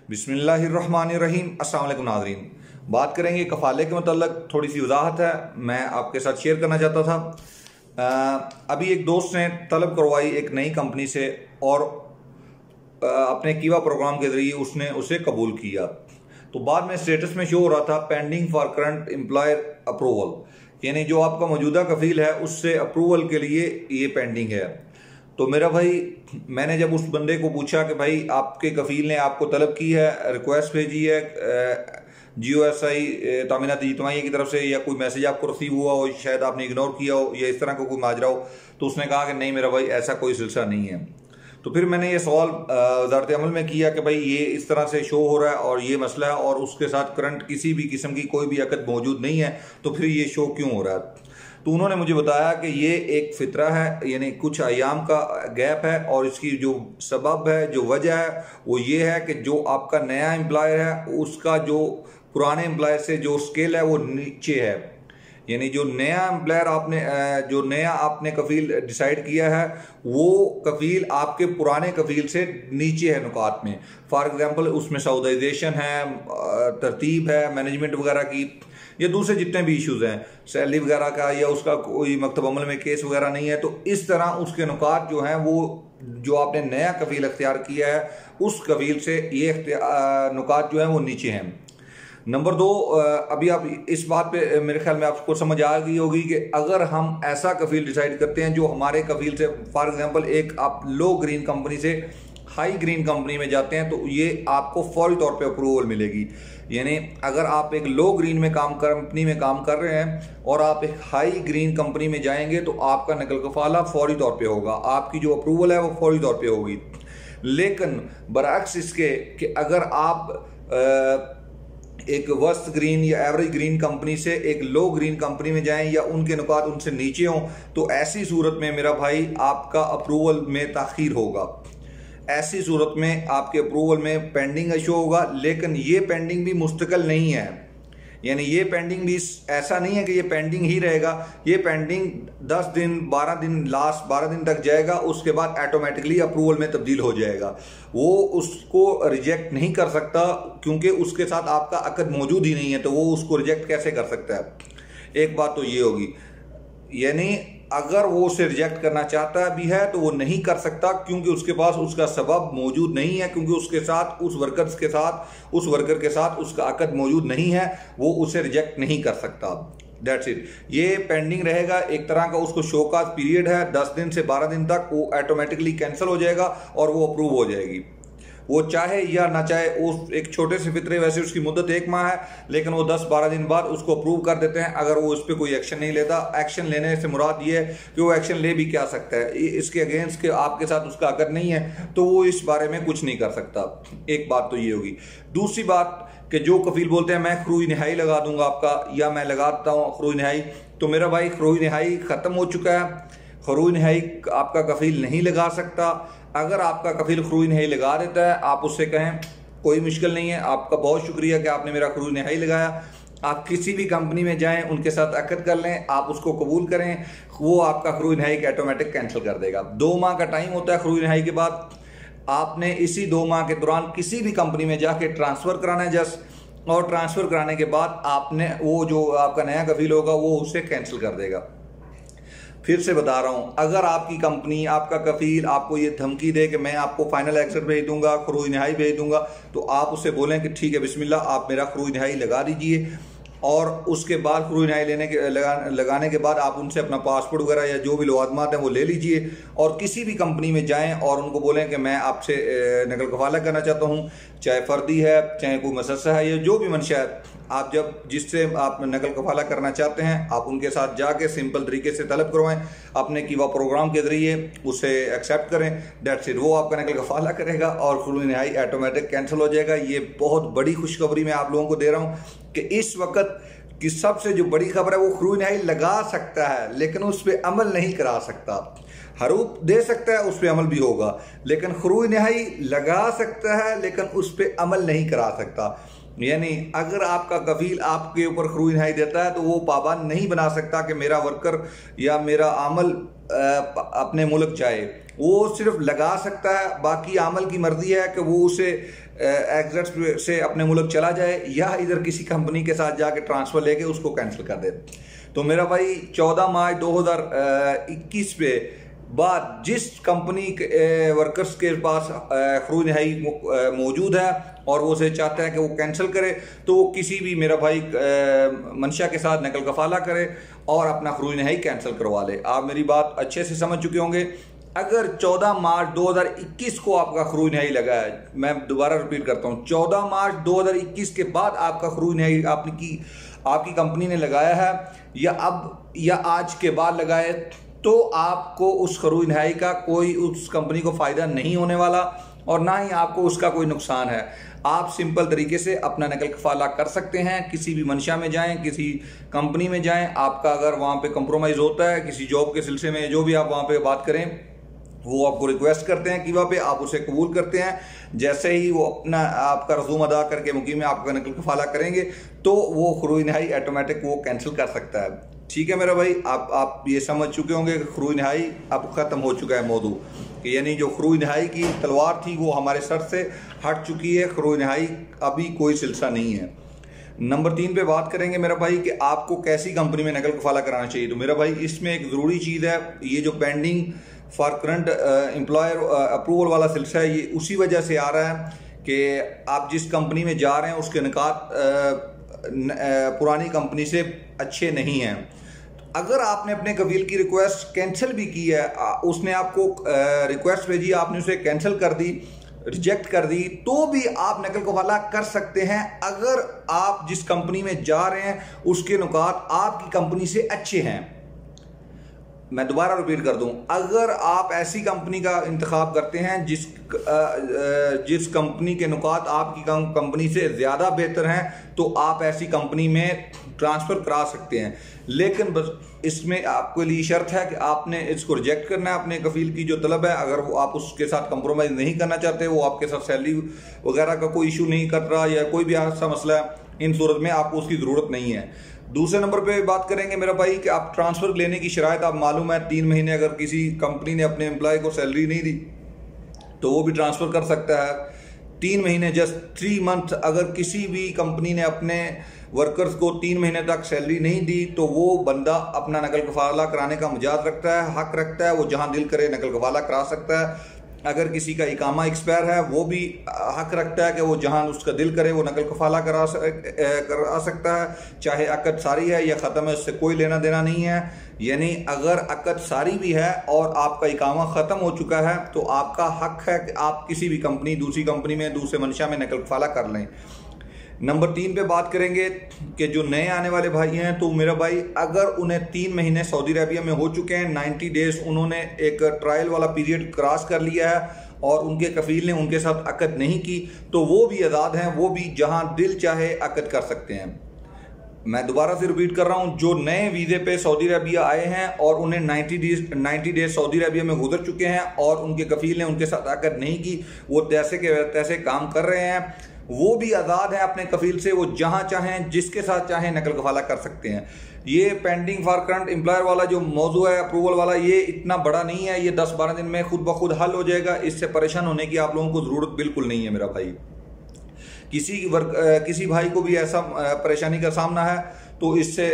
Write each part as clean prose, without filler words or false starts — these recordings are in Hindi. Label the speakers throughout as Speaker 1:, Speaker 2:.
Speaker 1: बिस्मिल्लाहिर्रहमानिर्रहीम। अस्सलाम वालेकुम नाज़रीन, बात करेंगे कफ़ाले के मतलब। थोड़ी सी वजाहत है, मैं आपके साथ शेयर करना चाहता था। अभी एक दोस्त ने तलब करवाई एक नई कंपनी से और अपने कीवा प्रोग्राम के ज़रिए उसने उसे कबूल किया। तो बाद में स्टेटस में शो हो रहा था pending for current employer approval, यानी जो आपका मौजूदा कफील है उससे अप्रूवल के लिए ये पेंडिंग है। तो मेरा भाई, मैंने जब उस बंदे को पूछा कि भाई आपके कफील ने आपको तलब की है, रिक्वेस्ट भेजी है GOSI तामीनाती इज्तिमाइया की तरफ से, या कोई मैसेज आपको रिसीव हुआ हो, शायद आपने इग्नोर किया हो या इस तरह का कोई माजरा हो, तो उसने कहा कि नहीं मेरा भाई ऐसा कोई सिलसिला नहीं है। तो फिर मैंने ये सवाल वज़ारत अमल में किया कि भाई ये इस तरह से शो हो रहा है और ये मसला है और उसके साथ करंट किसी भी किस्म की कोई भी अकद मौजूद नहीं है, तो फिर ये शो क्यों हो रहा है। तो उन्होंने मुझे बताया कि ये एक फितरा है, यानी कुछ अयाम का गैप है और इसकी जो सबब है, जो वजह है वो ये है कि जो आपका नया एम्प्लॉयर है उसका जो पुराने एम्प्लॉयर से जो स्केल है वो नीचे है। यानी जो नया एम्प्लॉयर आपने कफील डिसाइड किया है वो कफील आपके पुराने कफील से नीचे है नुकात में। फॉर एग्जांपल उसमें सऊदाइजेशन है, तरतीब है, मैनेजमेंट वगैरह की, या दूसरे जितने भी इश्यूज हैं, सैलरी वगैरह का, या उसका कोई मकतब अमल में केस वगैरह नहीं है, तो इस तरह उसके नुकात जो हैं वो जो आपने नया कफील अख्तियार किया है उस कफील से ये नुकात जो हैं वो नीचे हैं। नंबर 2, अभी आप इस बात पे मेरे ख्याल में आपको समझ आ गई होगी कि अगर हम ऐसा कफील डिसाइड करते हैं जो हमारे कफील से, फॉर एग्जांपल एक आप लो ग्रीन कंपनी से हाई ग्रीन कंपनी में जाते हैं, तो ये आपको फौरी तौर पे अप्रूवल मिलेगी। यानी अगर आप एक लो ग्रीन में कंपनी में काम कर रहे हैं और आप एक हाई ग्रीन कंपनी में जाएंगे तो आपका नकल कफाला फौरी तौर पे होगा, आपकी जो अप्रूवल है वो फौरी तौर पे होगी। लेकिन बरअक्स इसके कि अगर आप एक वर्स्ट ग्रीन या एवरेज ग्रीन कंपनी से एक लो ग्रीन कंपनी में जाएं या उनके नुकात उनसे नीचे हों, तो ऐसी सूरत में मेरा भाई आपका अप्रूवल में ताखीर होगा। ऐसी सूरत में आपके अप्रूवल में पेंडिंग इशू होगा। लेकिन ये पेंडिंग भी मुस्तकिल नहीं है, यानी ये पेंडिंग भी ऐसा नहीं है कि ये पेंडिंग ही रहेगा। ये पेंडिंग 10 दिन 12 दिन लास्ट 12 दिन तक जाएगा, उसके बाद ऑटोमेटिकली अप्रूवल में तब्दील हो जाएगा। वो उसको रिजेक्ट नहीं कर सकता क्योंकि उसके साथ आपका अकद मौजूद ही नहीं है, तो वो उसको रिजेक्ट कैसे कर सकता है। एक बात तो ये होगी, यानी अगर वो उसे रिजेक्ट करना चाहता भी है तो वो नहीं कर सकता क्योंकि उसके पास उसका सबब मौजूद नहीं है, क्योंकि उसके साथ उस वर्कर के साथ उसका अकद मौजूद नहीं है, वो उसे रिजेक्ट नहीं कर सकता। That's it. ये पेंडिंग रहेगा, एक तरह का उसको शोकाज पीरियड है, 10 दिन से 12 दिन तक वो ऑटोमेटिकली कैंसिल हो जाएगा और वो अप्रूव हो जाएगी। वो चाहे या ना चाहे, उस एक छोटे से फितरे वैसे उसकी मुद्दत 1 माह है, लेकिन वो 10-12 दिन बाद उसको अप्रूव कर देते हैं अगर वो उस पर कोई एक्शन नहीं लेता। एक्शन लेने से मुराद ये है कि वो एक्शन ले भी क्या सकता है, इसके अगेंस्ट के आपके साथ उसका अगर नहीं है तो वो इस बारे में कुछ नहीं कर सकता। एक बात तो ये होगी। दूसरी बात कि जो कफील बोलते हैं मैं खरूज नहाई लगा दूंगा आपका, या मैं लगाता हूँ खरूज नहाई, तो मेरा भाई खरूज नहाई ख़त्म हो चुका है। खरूज नहाई आपका कफील नहीं लगा सकता। अगर आपका कफील खरूज नहाई लगा देता है, आप उससे कहें कोई मुश्किल नहीं है, आपका बहुत शुक्रिया कि आपने मेरा खरूज नहाई लगाया। आप किसी भी कंपनी में जाएं, उनके साथ अकद कर लें, आप उसको कबूल करें, वो आपका खरूज नहाई का ऑटोमेटिक कैंसिल कर देगा। 2 माह का टाइम होता है खरूज नहाई के बाद। आपने इसी 2 माह के दौरान किसी भी कंपनी में जाके ट्रांसफ़र कराना है जस्ट, और ट्रांसफ़र कराने के बाद आपने वो जो आपका नया कफील होगा वो उसे कैंसिल कर देगा। फिर से बता रहा हूं, अगर आपकी कंपनी, आपका कफील आपको ये धमकी दे कि मैं आपको फाइनल एक्सेट भेज दूंगा, खरूज नहाई भेज दूंगा, तो आप उससे बोलें कि ठीक है बिस्मिल्लाह, आप मेरा खरूज नहाई लगा दीजिए। और उसके बाद खरूज नहाई लगाने के बाद आप उनसे अपना पासपोर्ट वगैरह या जो भी लवाजमात हैं वो ले लीजिए और किसी भी कंपनी में जाएं और उनको बोलें कि मैं आपसे नकल कफाला करना चाहता हूं, चाहे फर्दी है, चाहे कोई मसला है, या जो भी मंशा है। आप जब जिससे आप नकल कफाला करना चाहते हैं, आप उनके साथ जाके सिंपल तरीके से तलब करवाएं, अपने कीवा प्रोग्राम के जरिए उसे एक्सेप्ट करें। That's it. वो आपका नकल कफाला करेगा और खरूज नहाई ऑटोमेटिक कैंसिल हो जाएगा। ये बहुत बड़ी खुशखबरी मैं आप लोगों को दे रहा हूँ कि इस वक्त की सबसे जो बड़ी खबर है, वो खरूज नहाई लगा सकता है लेकिन उस पर अमल नहीं करा सकता। हरूप दे सकता है, उस पर अमल भी होगा, लेकिन खरूज नहाई लगा सकता है लेकिन उस पर अमल नहीं करा सकता। यानी अगर आपका कफील आपके ऊपर खरूज नहाई देता है तो वो पाबंद नहीं बना सकता कि मेरा वर्कर या मेरा अमल अपने मुल्क जाए, वो सिर्फ लगा सकता है, बाकी आमल की मर्जी है कि वो उसे एग्जिट से अपने मुल्क चला जाए या इधर किसी कंपनी के साथ जाके ट्रांसफ़र लेके उसको कैंसिल कर दे। तो मेरा भाई 14 मार्च 2021 पे बाद जिस कंपनी के वर्कर्स के पास खरूज नहाई मौजूद है और वो उसे चाहता है कि वो कैंसिल करे, तो वो किसी भी मेरा भाई मंशा के साथ नकल कफाला करे और अपना खरूज नहाई कैंसिल करवा ले। आप मेरी बात अच्छे से समझ चुके होंगे। अगर 14 मार्च 2021 को आपका खरूज नहाई लगा है, मैं दोबारा रिपीट करता हूँ, 14 मार्च 2021 के बाद आपका खरूज नहाई आपकी कंपनी ने लगाया है या अब या आज के बाद लगाए, तो आपको उस खरूज नहाई का कोई उस कंपनी को फ़ायदा नहीं होने वाला और ना ही आपको उसका कोई नुकसान है। आप सिंपल तरीके से अपना नकल कफाला कर सकते हैं, किसी भी मंशा में जाएं, किसी कंपनी में जाएं, आपका अगर वहाँ पे कंप्रोमाइज़ होता है किसी जॉब के सिलसिले में, जो भी आप वहाँ पे बात करें, वो आपको रिक्वेस्ट करते हैं कि वहाँ पे आप उसे कबूल करते हैं, जैसे ही वो अपना आपका रसूम अदा करके मुकीम में आपका नकल कफाला करेंगे तो वो खरूज नहाई ऑटोमेटिक वो कैंसिल कर सकता है। ठीक है मेरा भाई, आप ये समझ चुके होंगे कि खरूज नहाई अब ख़त्म हो चुका है मौजू, कि यानी जो खरूज नहाई की तलवार थी वो हमारे सर से हट चुकी है, खरूज नहाई अभी कोई सिलसिला नहीं है। नंबर 3 पे बात करेंगे मेरा भाई कि आपको कैसी कंपनी में नकल कफाला कराना चाहिए। तो मेरा भाई इसमें एक ज़रूरी चीज़ है, ये जो pending for current employer approval वाला सिलसिला है, ये उसी वजह से आ रहा है कि आप जिस कंपनी में जा रहे हैं उसके निकात पुरानी कंपनी से अच्छे नहीं हैं। अगर आपने अपने कफील की रिक्वेस्ट कैंसिल भी की है, उसने आपको रिक्वेस्ट भेजी, आपने उसे कैंसिल कर दी, रिजेक्ट कर दी, तो भी आप नकल कफाला कर सकते हैं अगर आप जिस कंपनी में जा रहे हैं उसके नुकात आपकी कंपनी से अच्छे हैं। मैं दोबारा रिपीट कर दूं, अगर आप ऐसी कंपनी का इंतखाब करते हैं जिस कंपनी के नुकात आपकी कंपनी से ज़्यादा बेहतर हैं, तो आप ऐसी कंपनी में ट्रांसफ़र करा सकते हैं। लेकिन बस इसमें आपके लिए शर्त है कि आपने इसको रिजेक्ट करना है, अपने कफील की जो तलब है। अगर वो आप उसके साथ कंप्रोमाइज़ नहीं करना चाहते, वो आपके साथ सैलरी वगैरह का कोई इशू नहीं कर रहा या कोई भी ऐसा मसला है, इन सूरत में आपको उसकी ज़रूरत नहीं है। दूसरे नंबर पे बात करेंगे मेरा भाई कि आप ट्रांसफ़र लेने की शराइत आप मालूम है, 3 महीने अगर किसी कंपनी ने अपने एम्प्लॉय को सैलरी नहीं दी तो वो भी ट्रांसफ़र कर सकता है। 3 महीने जस्ट 3 मंथ अगर किसी भी कंपनी ने अपने वर्कर्स को 3 महीने तक सैलरी नहीं दी तो वो बंदा अपना नकल कफाला कराने का मुजाज रखता है, हक रखता है, वो जहाँ दिल करे नकल कफाला करा सकता है। अगर किसी का इकामा एक्सपायर है वो भी हक रखता है कि वो जहाँ उसका दिल करे वो नकल कफाला करा सकता है, चाहे अकद सारी है या ख़त्म है, उससे कोई लेना देना नहीं है। यानी अगर अकद सारी भी है और आपका इकामा ख़त्म हो चुका है तो आपका हक है कि आप किसी भी कंपनी, दूसरी कंपनी में, दूसरे मंशा में नकल कफाला कर लें। नंबर 3 पे बात करेंगे कि जो नए आने वाले भाई हैं, तो मेरा भाई अगर उन्हें 3 महीने सऊदी अरबिया में हो चुके हैं, 90 डेज़ उन्होंने एक ट्रायल वाला पीरियड क्रॉस कर लिया है और उनके कफील ने उनके साथ अकद नहीं की, तो वो भी आज़ाद हैं, वो भी जहां दिल चाहे अकद कर सकते हैं। मैं दोबारा से रिपीट कर रहा हूं, जो नए वीज़े पे सऊदी अरबिया आए हैं और उन्हें 90 डेज सऊदी अरबिया में गुजर चुके हैं और उनके कफील ने उनके साथ अकद नहीं की, वो तैसे के तैसे काम कर रहे हैं, वो भी आज़ाद हैं अपने कफील से, वो जहां चाहें जिसके साथ चाहें नकल कफाला कर सकते हैं। ये पेंडिंग फॉर करंट एम्प्लॉयर वाला जो मौजू है अप्रूवल वाला, ये इतना बड़ा नहीं है, ये 10-12 दिन में खुद ब खुद हल हो जाएगा। इससे परेशान होने की आप लोगों को ज़रूरत बिल्कुल नहीं है मेरा भाई। किसी भाई को भी ऐसा परेशानी का सामना है तो इससे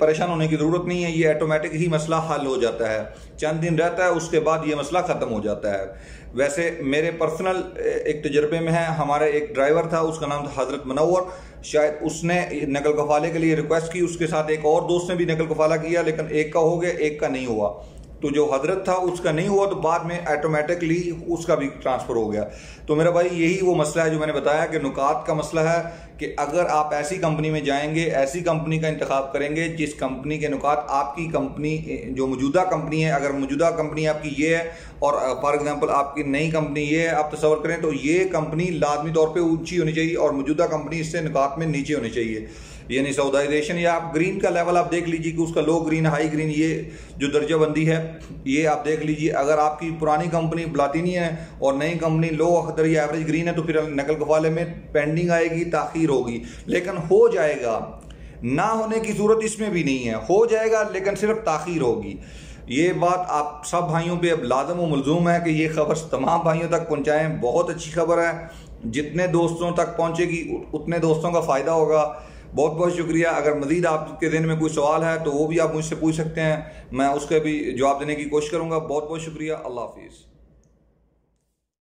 Speaker 1: परेशान होने की ज़रूरत नहीं है, ये ऑटोमेटिक ही मसला हल हो जाता है, चंद दिन रहता है उसके बाद ये मसला ख़त्म हो जाता है। वैसे मेरे पर्सनल एक तजर्बे में है, हमारे एक ड्राइवर था, उसका नाम था हज़रत मनव्वर, शायद उसने नकल कफाले के लिए रिक्वेस्ट की, उसके साथ एक और दोस्त ने भी नकल कफाला किया, लेकिन एक का हो गया, एक का नहीं हुआ। तो जो हजरत था उसका नहीं हुआ तो बाद में ऑटोमेटिकली उसका भी ट्रांसफ़र हो गया। तो मेरा भाई यही वो मसला है जो मैंने बताया कि नुकात का मसला है कि अगर आप ऐसी कंपनी में जाएंगे, ऐसी कंपनी का इंतखाब करेंगे जिस कंपनी के नुकात आपकी कंपनी जो मौजूदा कंपनी है, अगर मौजूदा कंपनी आपकी ये है और फॉर एग्जांपल आपकी नई कंपनी ये है, आप तसव्वुर करें तो ये कंपनी लाजमी तौर पे ऊंची होनी चाहिए और मौजूदा कंपनी इससे नुकात में नीचे होनी चाहिए। यानी सऊदाइजेशन या आप ग्रीन का लेवल आप देख लीजिए कि उसका लो ग्रीन, हाई ग्रीन, ये जो दर्जाबंदी है ये आप देख लीजिए। अगर आपकी पुरानी कंपनी प्लाटिनी है और नई कंपनी लो अख्तर या एवरेज ग्रीन है तो फिर नकल कफाले में पेंडिंग आएगी, ताखीर होगी, लेकिन हो जाएगा, ना होने की सूरत इसमें भी नहीं है, हो जाएगा लेकिन सिर्फ ताखीर होगी। ये बात आप सब भाइयों पे अब लाज़म व मलजूम है कि ये खबर तमाम भाइयों तक पहुँचाएँ। बहुत अच्छी खबर है, जितने दोस्तों तक पहुँचेगी उतने दोस्तों का फ़ायदा होगा। बहुत बहुत शुक्रिया। अगर मज़ीद आपके दिन में कोई सवाल है तो वो भी आप मुझसे पूछ सकते हैं, मैं उसके भी जवाब देने की कोशिश करूँगा। बहुत बहुत शुक्रिया। अल्लाह हाफिज़।